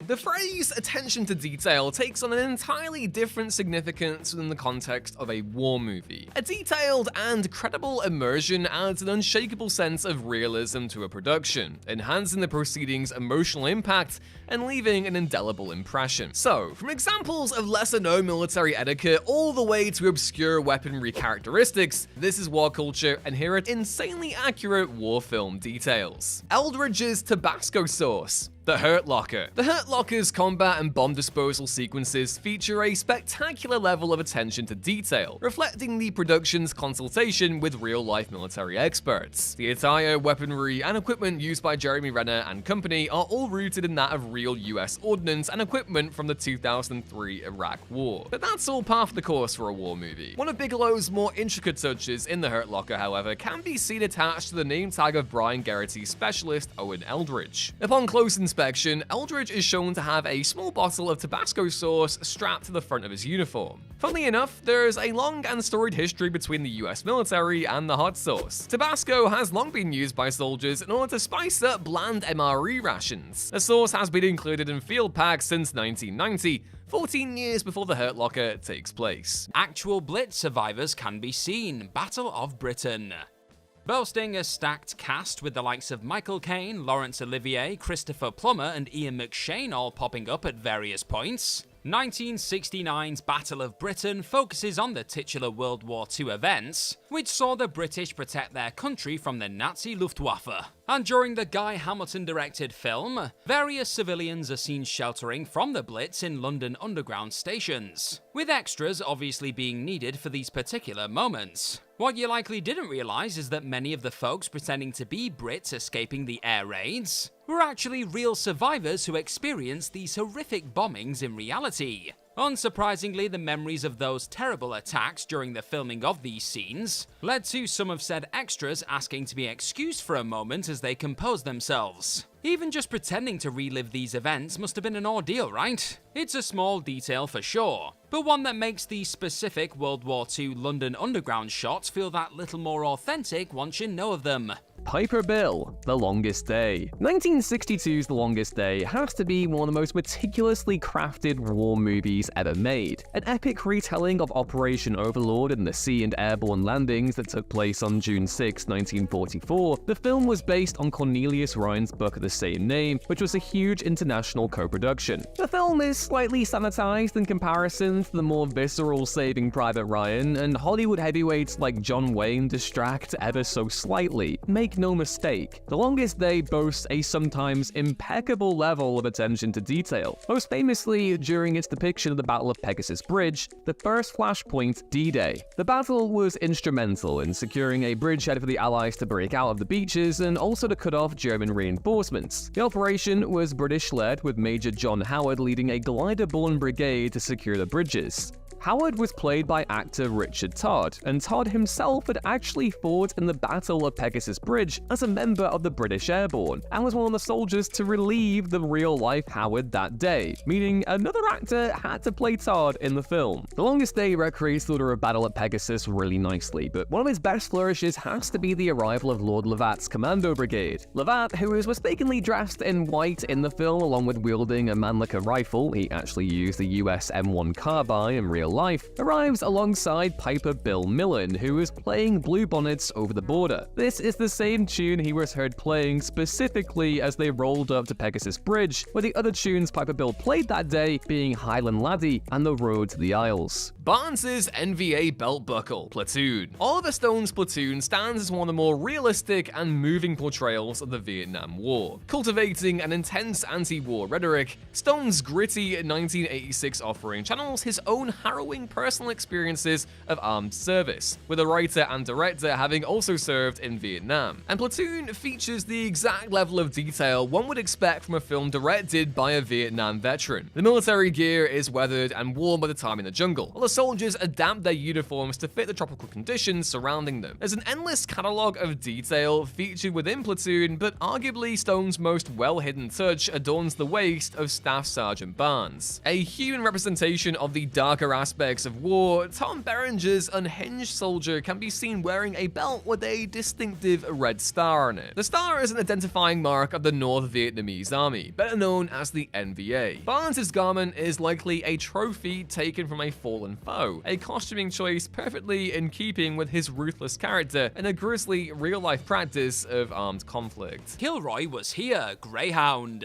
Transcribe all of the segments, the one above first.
The phrase attention to detail takes on an entirely different significance within the context of a war movie. A detailed and credible immersion adds an unshakable sense of realism to a production, enhancing the proceeding's emotional impact and leaving an indelible impression. So, from examples of lesser-known military etiquette all the way to obscure weaponry characteristics, this is Whatculture, and here are insanely accurate war film details. Eldridge's Tabasco sauce. The Hurt Locker. The Hurt Locker's combat and bomb disposal sequences feature a spectacular level of attention to detail, reflecting the production's consultation with real-life military experts. The attire, weaponry, and equipment used by Jeremy Renner and company are all rooted in that of real US ordnance and equipment from the 2003 Iraq War. But that's all par for the course for a war movie. One of Bigelow's more intricate touches in The Hurt Locker, however, can be seen attached to the name tag of Brian Geraghty's specialist, Owen Eldridge. Upon close inspection, Eldridge is shown to have a small bottle of Tabasco sauce strapped to the front of his uniform. Funnily enough, there's a long and storied history between the US military and the hot sauce. Tabasco has long been used by soldiers in order to spice up bland MRE rations. The sauce has been included in field packs since 1990, 14 years before The Hurt Locker takes place. Actual Blitz survivors can be seen. Battle of Britain. Boasting a stacked cast with the likes of Michael Caine, Laurence Olivier, Christopher Plummer, and Ian McShane all popping up at various points, 1969's Battle of Britain focuses on the titular World War II events, which saw the British protect their country from the Nazi Luftwaffe. And during the Guy Hamilton-directed film, various civilians are seen sheltering from the Blitz in London Underground stations, with extras obviously being needed for these particular moments. What you likely didn't realise is that many of the folks pretending to be Brits escaping the air raids were actually real survivors who experienced these horrific bombings in reality. Unsurprisingly, the memories of those terrible attacks during the filming of these scenes led to some of said extras asking to be excused for a moment as they composed themselves. Even just pretending to relive these events must have been an ordeal, right? It's a small detail for sure, but one that makes these specific World War II London Underground shots feel that little more authentic once you know of them. Piper Bill, The Longest Day. 1962's The Longest Day has to be one of the most meticulously crafted war movies ever made. An epic retelling of Operation Overlord and the sea and airborne landings that took place on June 6, 1944, the film was based on Cornelius Ryan's book of the same name, which was a huge international co-production. The film is slightly sanitized in comparison to the more visceral Saving Private Ryan, and Hollywood heavyweights like John Wayne distract ever so slightly. Make no mistake, The Longest Day boasts a sometimes impeccable level of attention to detail, most famously during its depiction of the Battle of Pegasus Bridge, the first flashpoint D-Day. The battle was instrumental in securing a bridgehead for the Allies to break out of the beaches and also to cut off German reinforcements. The operation was British-led, with Major John Howard leading a glider-borne brigade to secure the bridges. Howard was played by actor Richard Todd, and Todd himself had actually fought in the Battle of Pegasus Bridge as a member of the British Airborne, and was one of the soldiers to relieve the real-life Howard that day, meaning another actor had to play Todd in the film. The Longest Day recreates the order of battle at Pegasus really nicely, but one of his best flourishes has to be the arrival of Lord Lavat's Commando Brigade. Lavat, who is mistakenly dressed in white in the film along with wielding a Mannlicher rifle — he actually used the US M1 carbine in real life — arrives alongside Piper Bill Millen, who is playing Blue Bonnets Over the Border. This is the same tune he was heard playing specifically as they rolled up to Pegasus Bridge, with the other tunes Piper Bill played that day being Highland Laddie and The Road to the Isles. Barnes's NVA belt buckle, Platoon. Oliver Stone's Platoon stands as one of the more realistic and moving portrayals of the Vietnam War. Cultivating an intense anti-war rhetoric, Stone's gritty 1986 offering channels his own harrowing personal experiences of armed service, with the writer and director having also served in Vietnam. And Platoon features the exact level of detail one would expect from a film directed by a Vietnam veteran. The military gear is weathered and worn by the time in the jungle, while the soldiers adapt their uniforms to fit the tropical conditions surrounding them. There's an endless catalogue of detail featured within Platoon, but arguably Stone's most well-hidden touch adorns the waist of Staff Sergeant Barnes, a human representation of the darker aspects aspects of war, Tom Berenger's unhinged soldier can be seen wearing a belt with a distinctive red star on it. The star is an identifying mark of the North Vietnamese Army, better known as the NVA. Barnes' garment is likely a trophy taken from a fallen foe, a costuming choice perfectly in keeping with his ruthless character and a grisly real-life practice of armed conflict. Kilroy was here, Greyhound.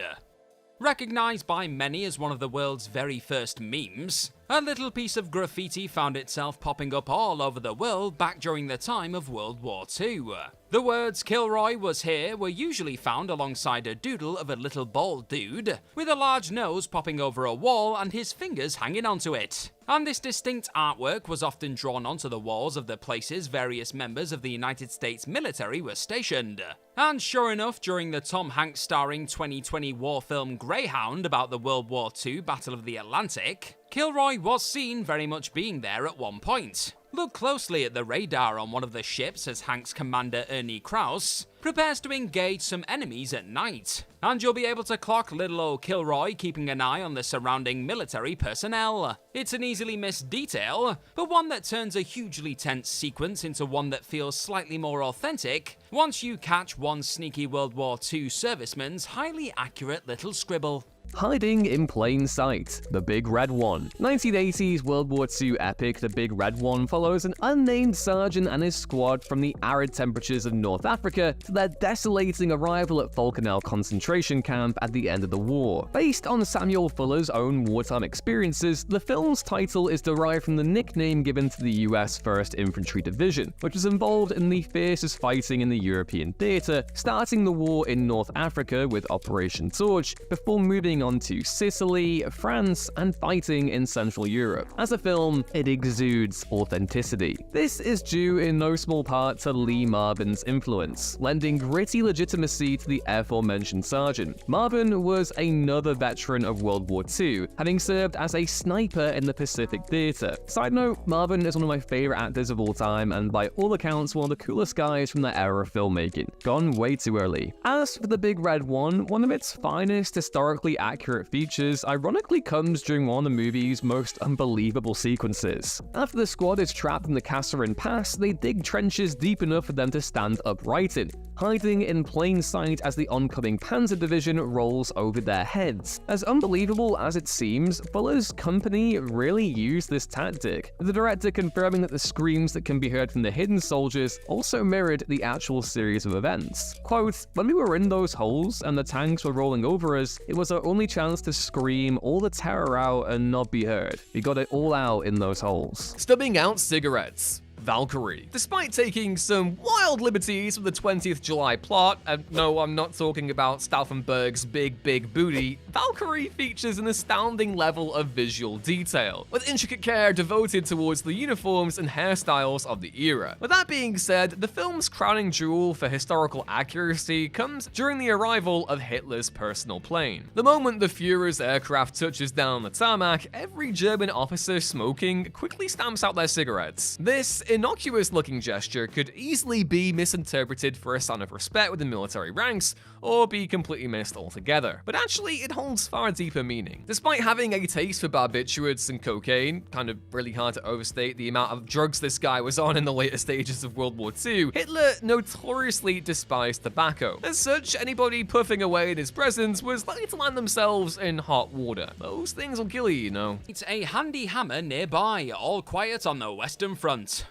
Recognized by many as one of the world's very first memes, a little piece of graffiti found itself popping up all over the world back during the time of World War II. The words "Kilroy was here" were usually found alongside a doodle of a little bald dude, with a large nose popping over a wall and his fingers hanging onto it. And this distinct artwork was often drawn onto the walls of the places various members of the United States military were stationed. And sure enough, during the Tom Hanks starring 2020 war film Greyhound about the World War II Battle of the Atlantic, Kilroy was seen very much being there at one point. Look closely at the radar on one of the ships as Hank's commander Ernie Krause prepares to engage some enemies at night, and you'll be able to clock little old Kilroy keeping an eye on the surrounding military personnel. It's an easily missed detail, but one that turns a hugely tense sequence into one that feels slightly more authentic once you catch one sneaky World War II serviceman's highly accurate little scribble. Hiding in plain sight, The Big Red One. 1980s World War II epic The Big Red One follows an unnamed sergeant and his squad from the arid temperatures of North Africa to their desolating arrival at Falkenau concentration camp at the end of the war. Based on Samuel Fuller's own wartime experiences, the film's title is derived from the nickname given to the US 1st Infantry Division, which was involved in the fiercest fighting in the European theater, starting the war in North Africa with Operation Torch, before moving on to Sicily, France, and fighting in Central Europe. As a film, it exudes authenticity. This is due in no small part to Lee Marvin's influence, lending gritty legitimacy to the aforementioned sergeant. Marvin was another veteran of World War II, having served as a sniper in the Pacific Theater. Side note, Marvin is one of my favorite actors of all time, and by all accounts one of the coolest guys from that era of filmmaking. Gone way too early. As for The Big Red one of its finest historically accurate features ironically comes during one of the movie's most unbelievable sequences. After the squad is trapped in the Kasserine Pass, they dig trenches deep enough for them to stand upright in, hiding in plain sight as the oncoming Panzer Division rolls over their heads. As unbelievable as it seems, Fuller's company really used this tactic, with the director confirming that the screams that can be heard from the hidden soldiers also mirrored the actual series of events. Quote, "When we were in those holes and the tanks were rolling over us, it was our only chance to scream all the terror out and not be heard. We got it all out in those holes." Stubbing out cigarettes. Valkyrie. Despite taking some wild liberties with the 20th July plot, and no, I'm not talking about Stauffenberg's big booty, Valkyrie features an astounding level of visual detail, with intricate care devoted towards the uniforms and hairstyles of the era. With that being said, the film's crowning jewel for historical accuracy comes during the arrival of Hitler's personal plane. The moment the Führer's aircraft touches down the tarmac, every German officer smoking quickly stamps out their cigarettes. This innocuous-looking gesture could easily be misinterpreted for a sign of respect with the military ranks, or be completely missed altogether. But actually, it holds far deeper meaning. Despite having a taste for barbiturates and cocaine, kind of really hard to overstate the amount of drugs this guy was on in the later stages of World War II, Hitler notoriously despised tobacco. As such, anybody puffing away in his presence was likely to land themselves in hot water. Those things will kill you, know. It's a handy hammer nearby, all quiet on the Western Front.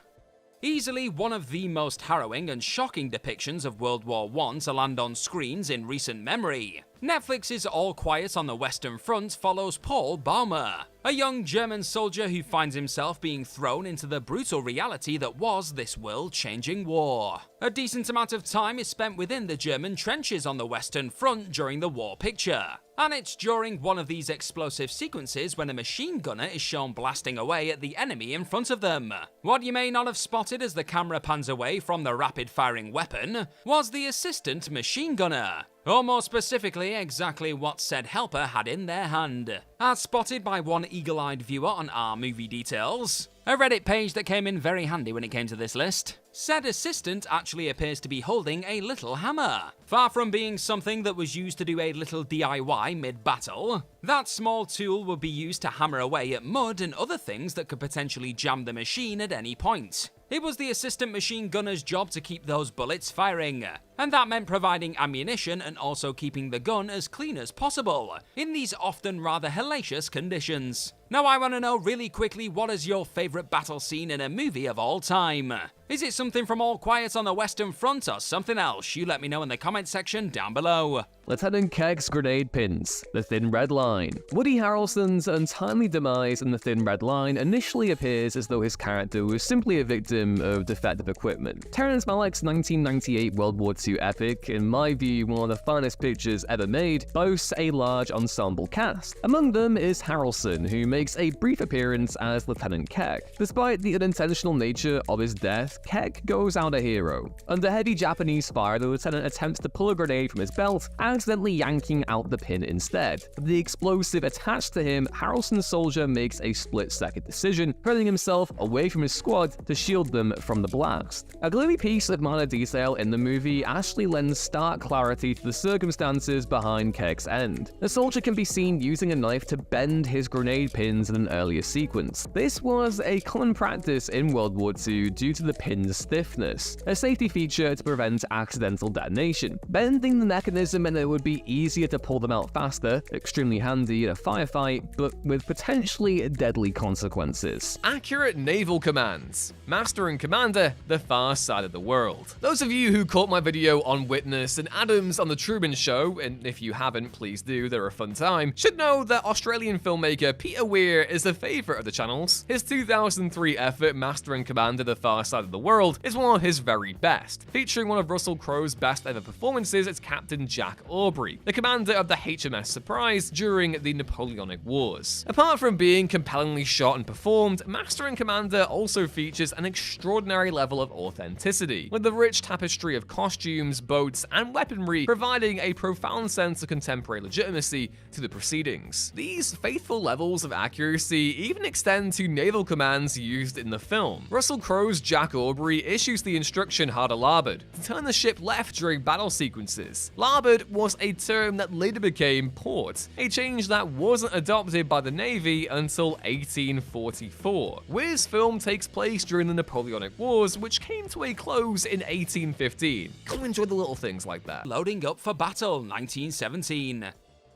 Easily one of the most harrowing and shocking depictions of World War I to land on screens in recent memory. Netflix's All Quiet on the Western Front follows Paul Baumer, a young German soldier who finds himself being thrown into the brutal reality that was this world-changing war. A decent amount of time is spent within the German trenches on the Western Front during the war picture, and it's during one of these explosive sequences when a machine gunner is shown blasting away at the enemy in front of them. What you may not have spotted as the camera pans away from the rapid-firing weapon was the assistant machine gunner, or more specifically, exactly what said helper had in their hand. As spotted by one eagle-eyed viewer on our movie details, A Reddit page that came in very handy when it came to this list. Said assistant actually appears to be holding a little hammer. Far from being something that was used to do a little DIY mid-battle, that small tool would be used to hammer away at mud and other things that could potentially jam the machine at any point. It was the assistant machine gunner's job to keep those bullets firing, and that meant providing ammunition and also keeping the gun as clean as possible, in these often rather hellacious conditions. Now I want to know really quickly, what is your favourite battle scene in a movie of all time? Is it something from All Quiet on the Western Front or something else? You let me know in the comment section down below. Lieutenant Kegg's grenade pins, the Thin Red Line. Woody Harrelson's untimely demise in the Thin Red Line initially appears as though his character was simply a victim of defective equipment. Terrence Malick's 1998 World War II epic, in my view one of the finest pictures ever made, boasts a large ensemble cast. Among them is Harrelson, who makes a brief appearance as Lieutenant Kegg. Despite the unintentional nature of his death, Kegg goes out a hero. Under heavy Japanese fire, the lieutenant attempts to pull a grenade from his belt, accidentally yanking out the pin instead. With the explosive attached to him, Harrelson's soldier makes a split-second decision, hurling himself away from his squad to shield them from the blast. A gloomy piece of minor detail in the movie actually lends stark clarity to the circumstances behind Kegg's end. The soldier can be seen using a knife to bend his grenade pins in an earlier sequence. This was a common practice in World War II due to the pin's stiffness, a safety feature to prevent accidental detonation. Bending the mechanism meant it would be easier to pull them out faster, extremely handy in a firefight, but with potentially deadly consequences. Accurate naval commands. Master and Commander, the far side of the world. Those of you who caught my video on Witness and Adams on The Truman Show, and if you haven't, please do, they're a fun time, should know that Australian filmmaker Peter Weir is a favourite of the channel's. His 2003 effort, Master and Commander, the far side of the world, is one of his very best, featuring one of Russell Crowe's best ever performances as Captain Jack Aubrey, the commander of the HMS Surprise during the Napoleonic Wars. Apart from being compellingly shot and performed, Master and Commander also features an extraordinary level of authenticity, with the rich tapestry of costumes, boats, and weaponry providing a profound sense of contemporary legitimacy to the proceedings. These faithful levels of accuracy even extend to naval commands used in the film. Russell Crowe's Jack Aubrey issues the instruction hard a larboard to turn the ship left during battle sequences. Larboard was a term that later became port, a change that wasn't adopted by the Navy until 1844. Weir's film takes place during the Napoleonic Wars, which came to a close in 1815. Go enjoy the little things like that. Loading up for battle, 1917.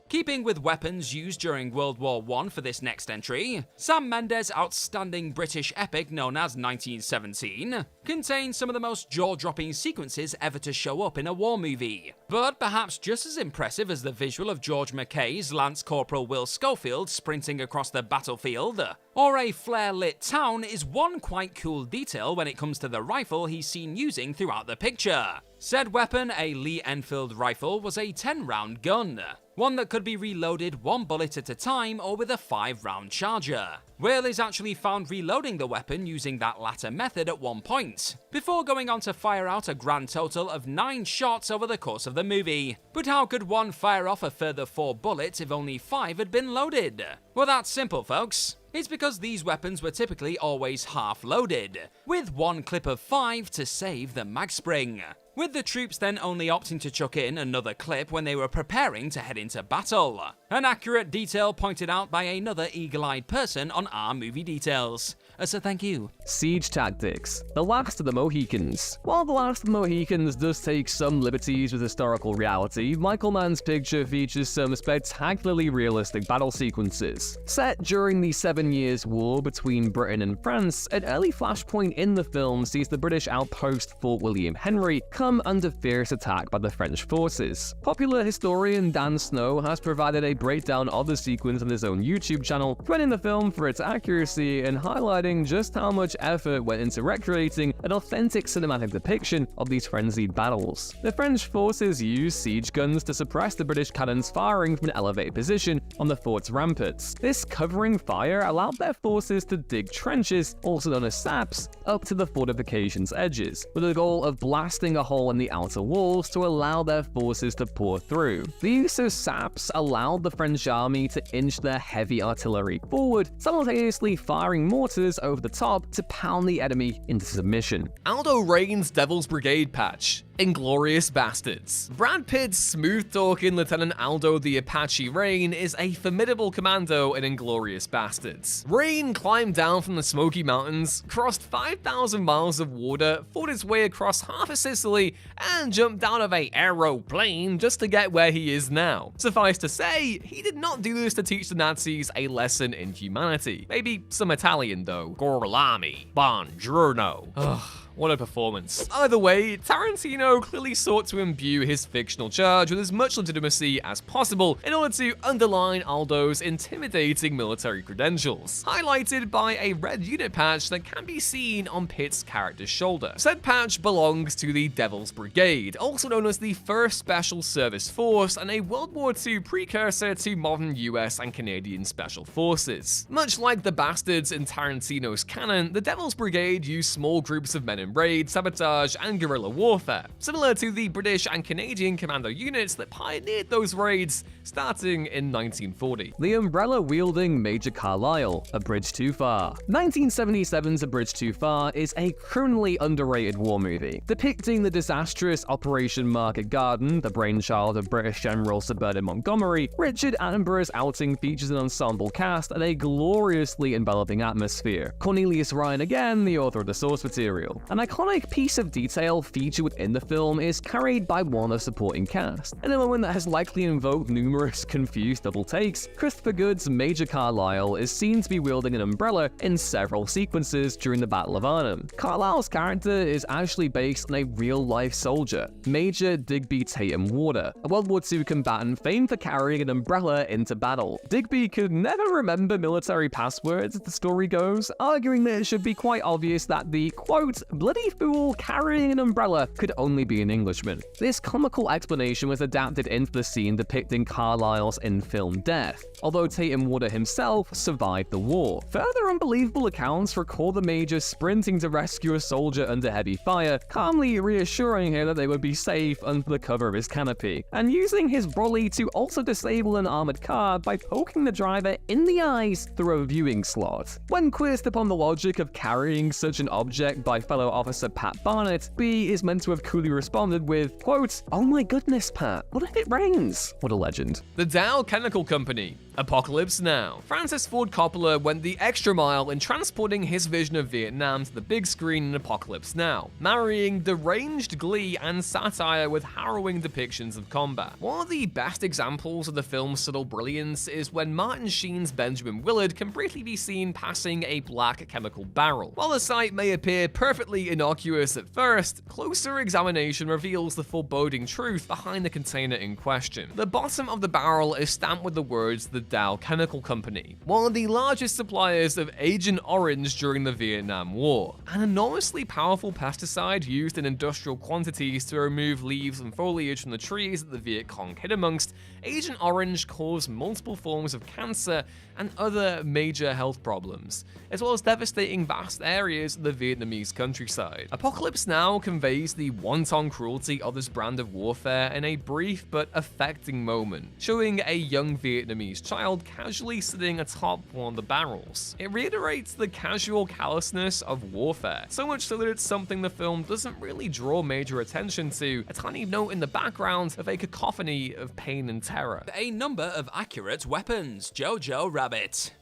Keeping with weapons used during World War I for this next entry, Sam Mendes' outstanding British epic known as 1917 contains some of the most jaw-dropping sequences ever to show up in a war movie. But perhaps just as impressive as the visual of George Mackay's Lance Corporal Will Schofield sprinting across the battlefield, or a flare-lit town, is one quite cool detail when it comes to the rifle he's seen using throughout the picture. Said weapon, a Lee Enfield rifle, was a 10-round gun, one that could be reloaded one bullet at a time or with a 5-round charger. Will is actually found reloading the weapon using that latter method at one point, before going on to fire out a grand total of 9 shots over the course of the movie. But how could one fire off a further 4 bullets if only 5 had been loaded? Well, that's simple, folks. It's because these weapons were typically always half-loaded, with one clip of 5 to save the mag spring, with the troops then only opting to chuck in another clip when they were preparing to head into battle. An accurate detail pointed out by another eagle-eyed person on our movie details. So thank you. Siege tactics. The Last of the Mohicans. While The Last of the Mohicans does take some liberties with historical reality, Michael Mann's picture features some spectacularly realistic battle sequences. Set during the 7 Years' War between Britain and France, an early flashpoint in the film sees the British outpost Fort William Henry come under fierce attack by the French forces. Popular historian Dan Snow has provided a breakdown of the sequence on his own YouTube channel, commending the film for its accuracy and highlighting just how much effort went into recreating an authentic cinematic depiction of these frenzied battles. The French forces used siege guns to suppress the British cannons firing from an elevated position on the fort's ramparts. This covering fire allowed their forces to dig trenches, also known as saps, up to the fortification's edges, with the goal of blasting a hole in the outer walls to allow their forces to pour through. The use of saps allowed the French army to inch their heavy artillery forward, simultaneously firing mortars over the top to pound the enemy into submission. Aldo Rain's Devil's Brigade patch. Inglourious Basterds. Brad Pitt's smooth-talking Lieutenant Aldo the Apache Rain is a formidable commando in Inglourious Basterds. Rain climbed down from the Smoky Mountains, crossed 5,000 miles of water, fought his way across half of Sicily, and jumped out of a aeroplane just to get where he is now. Suffice to say, he did not do this to teach the Nazis a lesson in humanity. Maybe some Italian though. Gorlami. Buongiorno. Ugh. What a performance. Either way, Tarantino clearly sought to imbue his fictional charge with as much legitimacy as possible in order to underline Aldo's intimidating military credentials, highlighted by a red unit patch that can be seen on Pitt's character's shoulder. Said patch belongs to the Devil's Brigade, also known as the 1st Special Service Force and a World War II precursor to modern US and Canadian Special Forces. Much like the Bastards in Tarantino's canon, the Devil's Brigade used small groups of men in raid, sabotage, and guerrilla warfare, similar to the British and Canadian commando units that pioneered those raids starting in 1940. The umbrella-wielding Major Carlisle, A Bridge Too Far. 1977's A Bridge Too Far is a criminally underrated war movie, depicting the disastrous Operation Market Garden, the brainchild of British General Sir Bernard Montgomery. Richard Attenborough's outing features an ensemble cast and a gloriously enveloping atmosphere. Cornelius Ryan again, the author of the source material. An iconic piece of detail featured within the film is carried by one of supporting cast. In a moment that has likely invoked numerous confused double takes, Christopher Good's Major Carlisle is seen to be wielding an umbrella in several sequences during the Battle of Arnhem. Carlisle's character is actually based on a real-life soldier, Major Digby Tatum Warder, a World War II combatant famed for carrying an umbrella into battle. Digby could never remember military passwords, as the story goes, arguing that it should be quite obvious that the, quote, bloody fool carrying an umbrella could only be an Englishman. This comical explanation was adapted into the scene depicting Carlisle's in-film death, although Tatum Warder himself survived the war. Further unbelievable accounts recall the Major sprinting to rescue a soldier under heavy fire, calmly reassuring him that they would be safe under the cover of his canopy, and using his brolly to also disable an armored car by poking the driver in the eyes through a viewing slot. When quizzed upon the logic of carrying such an object by fellow officer Pat Barnett, B is meant to have coolly responded with, quote, "Oh my goodness, Pat, what if it rains?" What a legend. The Dow Chemical Company. Apocalypse Now. Francis Ford Coppola went the extra mile in transporting his vision of Vietnam to the big screen in Apocalypse Now, marrying deranged glee and satire with harrowing depictions of combat. One of the best examples of the film's subtle brilliance is when Martin Sheen's Benjamin Willard can briefly be seen passing a black chemical barrel. While the sight may appear perfectly innocuous at first, closer examination reveals the foreboding truth behind the container in question. The bottom of the barrel is stamped with the words "The Dow Chemical Company," one of the largest suppliers of Agent Orange during the Vietnam War, an enormously powerful pesticide used in industrial quantities to remove leaves and foliage from the trees that the Viet Cong hid amongst. Agent Orange caused multiple forms of cancer and other major health problems, as well as devastating vast areas of the Vietnamese countryside. Apocalypse Now conveys the wanton cruelty of this brand of warfare in a brief but affecting moment, showing a young Vietnamese child casually sitting atop one of the barrels. It reiterates the casual callousness of warfare, so much so that it's something the film doesn't really draw major attention to, a tiny note in the background of a cacophony of pain and terror. A number of accurate weapons. Jojo Rabbit.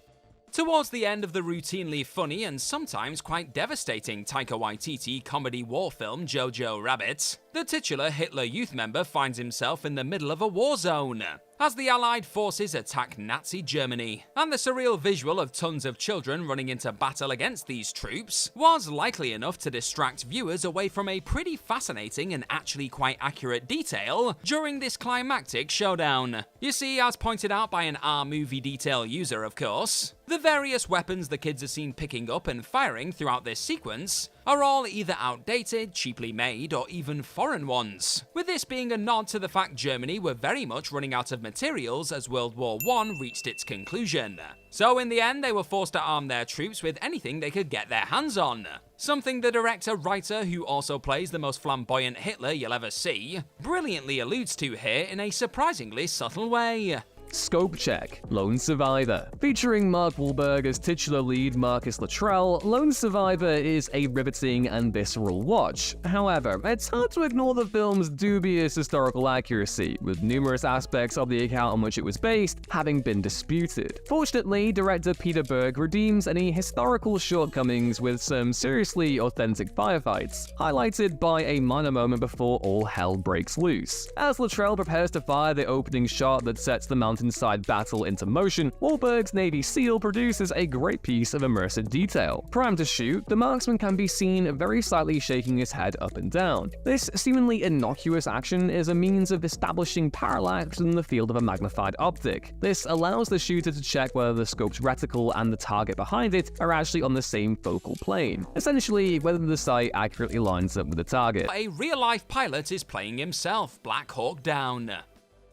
Towards the end of the routinely funny and sometimes quite devastating Taika Waititi comedy war film Jojo Rabbit, the titular Hitler Youth member finds himself in the middle of a war zone as the Allied forces attack Nazi Germany, and the surreal visual of tons of children running into battle against these troops was likely enough to distract viewers away from a pretty fascinating and actually quite accurate detail during this climactic showdown. You see, as pointed out by an R-movie detail user of course, the various weapons the kids are seen picking up and firing throughout this sequence are all either outdated, cheaply made, or even foreign ones, with this being a nod to the fact Germany were very much running out of materials as World War I reached its conclusion. So in the end, they were forced to arm their troops with anything they could get their hands on. Something the director-writer, who also plays the most flamboyant Hitler you'll ever see, brilliantly alludes to here in a surprisingly subtle way. Scope Check, Lone Survivor. Featuring Mark Wahlberg as titular lead Marcus Luttrell, Lone Survivor is a riveting and visceral watch. However, it's hard to ignore the film's dubious historical accuracy, with numerous aspects of the account on which it was based having been disputed. Fortunately, director Peter Berg redeems any historical shortcomings with some seriously authentic firefights, highlighted by a minor moment before all hell breaks loose. As Luttrell prepares to fire the opening shot that sets the mountainside battle into motion, Wahlberg's Navy SEAL produces a great piece of immersive detail. Primed to shoot, the marksman can be seen very slightly shaking his head up and down. This seemingly innocuous action is a means of establishing parallax in the field of a magnified optic. This allows the shooter to check whether the scope's reticle and the target behind it are actually on the same focal plane, essentially whether the sight accurately lines up with the target. A real-life pilot is playing himself, Black Hawk Down.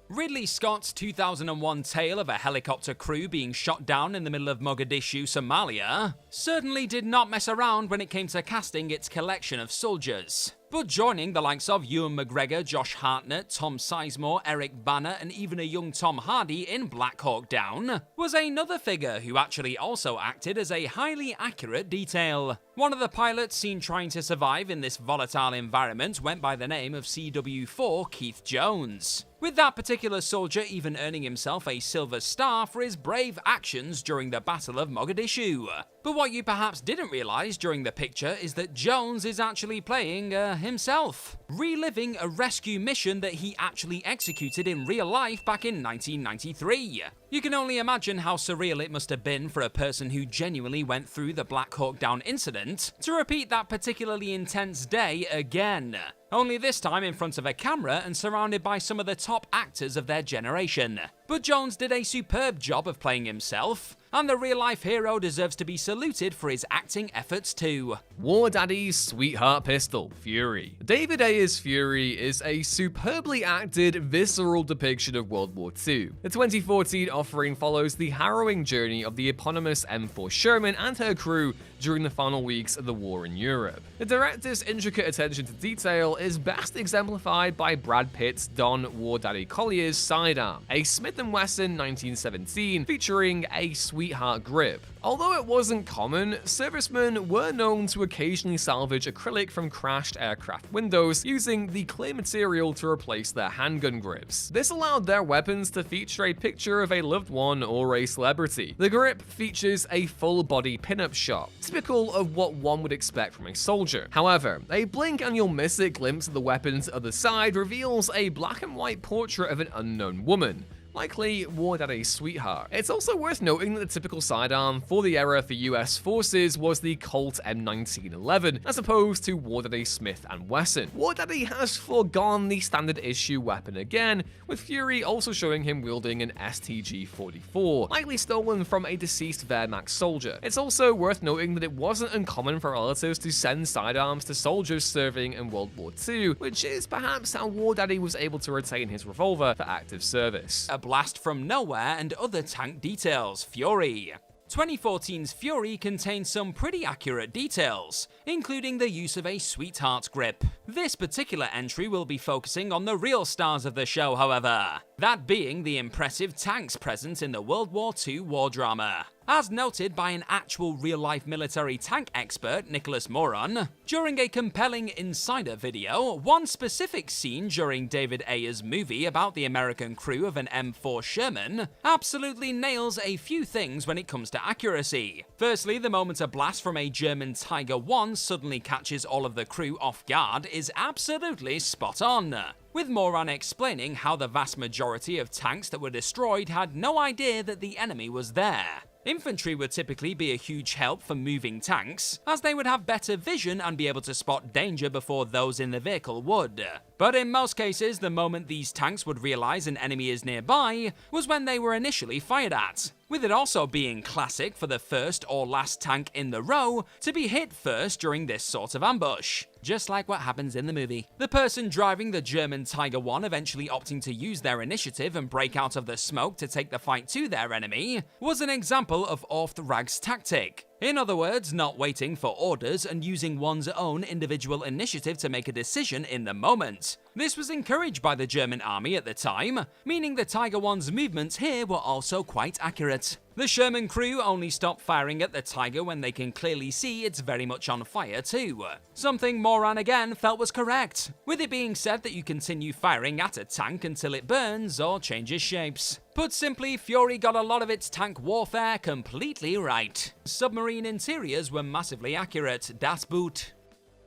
Ridley Scott's 2001 tale of a helicopter crew being shot down in the middle of Mogadishu, Somalia, certainly did not mess around when it came to casting its collection of soldiers. But joining the likes of Ewan McGregor, Josh Hartnett, Tom Sizemore, Eric Bana, and even a young Tom Hardy in Black Hawk Down was another figure who actually also acted as a highly accurate detail. One of the pilots seen trying to survive in this volatile environment went by the name of CW4 Keith Jones, with that particular soldier even earning himself a Silver Star for his brave actions during the Battle of Mogadishu. But what you perhaps didn't realise during the picture is that Jones is actually playing himself, reliving a rescue mission that he actually executed in real life back in 1993. You can only imagine how surreal it must have been for a person who genuinely went through the Black Hawk Down incident to repeat that particularly intense day again. Only this time in front of a camera and surrounded by some of the top actors of their generation. But Jones did a superb job of playing himself, and the real-life hero deserves to be saluted for his acting efforts too. War Daddy's sweetheart pistol, Fury. David Ayer's Fury is a superbly acted, visceral depiction of World War II. The 2014 offering follows the harrowing journey of the eponymous M4 Sherman and her crew during the final weeks of the war in Europe. The director's intricate attention to detail is best exemplified by Brad Pitt's Don War Daddy Collier's sidearm, a Smith & Wesson 1917 featuring a sweetheart grip. Although it wasn't common, servicemen were known to occasionally salvage acrylic from crashed aircraft windows using the clear material to replace their handgun grips. This allowed their weapons to feature a picture of a loved one or a celebrity. The grip features a full-body pin-up shot, typical of what one would expect from a soldier. However, a blink and you'll miss it glimpse of the weapon's other side reveals a black and white portrait of an unknown woman, likely War Daddy's sweetheart. It's also worth noting that the typical sidearm for the era for US forces was the Colt M1911, as opposed to War Daddy Smith & Wesson. War Daddy has foregone the standard issue weapon again, with Fury also showing him wielding an STG-44, likely stolen from a deceased Wehrmacht soldier. It's also worth noting that it wasn't uncommon for relatives to send sidearms to soldiers serving in World War II, which is perhaps how War Daddy was able to retain his revolver for active service. A blast from nowhere and other tank details, Fury. 2014's Fury contains some pretty accurate details, including the use of a sweetheart grip. This particular entry will be focusing on the real stars of the show, however, that being the impressive tanks present in the World War II war drama. As noted by an actual real-life military tank expert, Nicholas Moron, during a compelling insider video, one specific scene during David Ayer's movie about the American crew of an M4 Sherman absolutely nails a few things when it comes to accuracy. Firstly, the moment a blast from a German Tiger I suddenly catches all of the crew off guard is absolutely spot on, with Moron explaining how the vast majority of tanks that were destroyed had no idea that the enemy was there. Infantry would typically be a huge help for moving tanks, as they would have better vision and be able to spot danger before those in the vehicle would. But in most cases, the moment these tanks would realize an enemy is nearby was when they were initially fired at, with it also being classic for the first or last tank in the row to be hit first during this sort of ambush, just like what happens in the movie. The person driving the German Tiger I eventually opting to use their initiative and break out of the smoke to take the fight to their enemy was an example of Orth Rag's tactic, In other words, not waiting for orders and using one's own individual initiative to make a decision in the moment. This was encouraged by the German army at the time, meaning the Tiger I's movements here were also quite accurate. The Sherman crew only stop firing at the Tiger when they can clearly see it's very much on fire too. Something Moran again felt was correct, with it being said that you continue firing at a tank until it burns or changes shapes. Put simply, Fury got a lot of its tank warfare completely right. Submarine interiors were massively accurate, das Boot.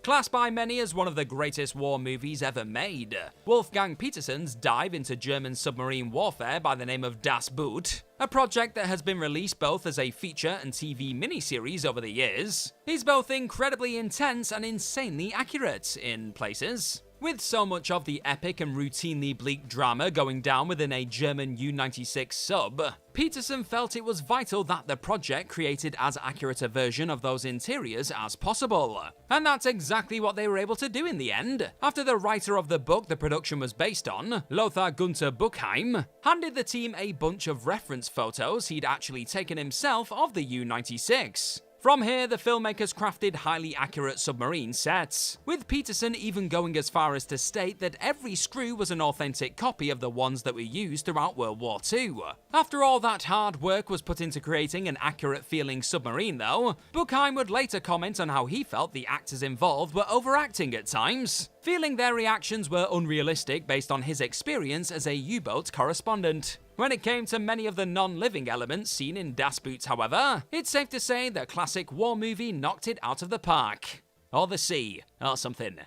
Classed by many as one of the greatest war movies ever made, Wolfgang Petersen's dive into German submarine warfare by the name of Das Boot, a project that has been released both as a feature and TV miniseries over the years, is both incredibly intense and insanely accurate in places. With so much of the epic and routinely bleak drama going down within a German U-96 sub, Petersen felt it was vital that the project created as accurate a version of those interiors as possible. And that's exactly what they were able to do in the end, after the writer of the book the production was based on, Lothar Gunther Buchheim, handed the team a bunch of reference photos he'd actually taken himself of the U-96. From here, the filmmakers crafted highly accurate submarine sets, with Petersen even going as far as to state that every screw was an authentic copy of the ones that were used throughout World War II. After all that hard work was put into creating an accurate-feeling submarine though, Buchheim would later comment on how he felt the actors involved were overacting at times, feeling their reactions were unrealistic based on his experience as a U-boat correspondent. When it came to many of the non-living elements seen in Das Boot, however, it's safe to say the classic war movie knocked it out of the park. Or the sea, or something.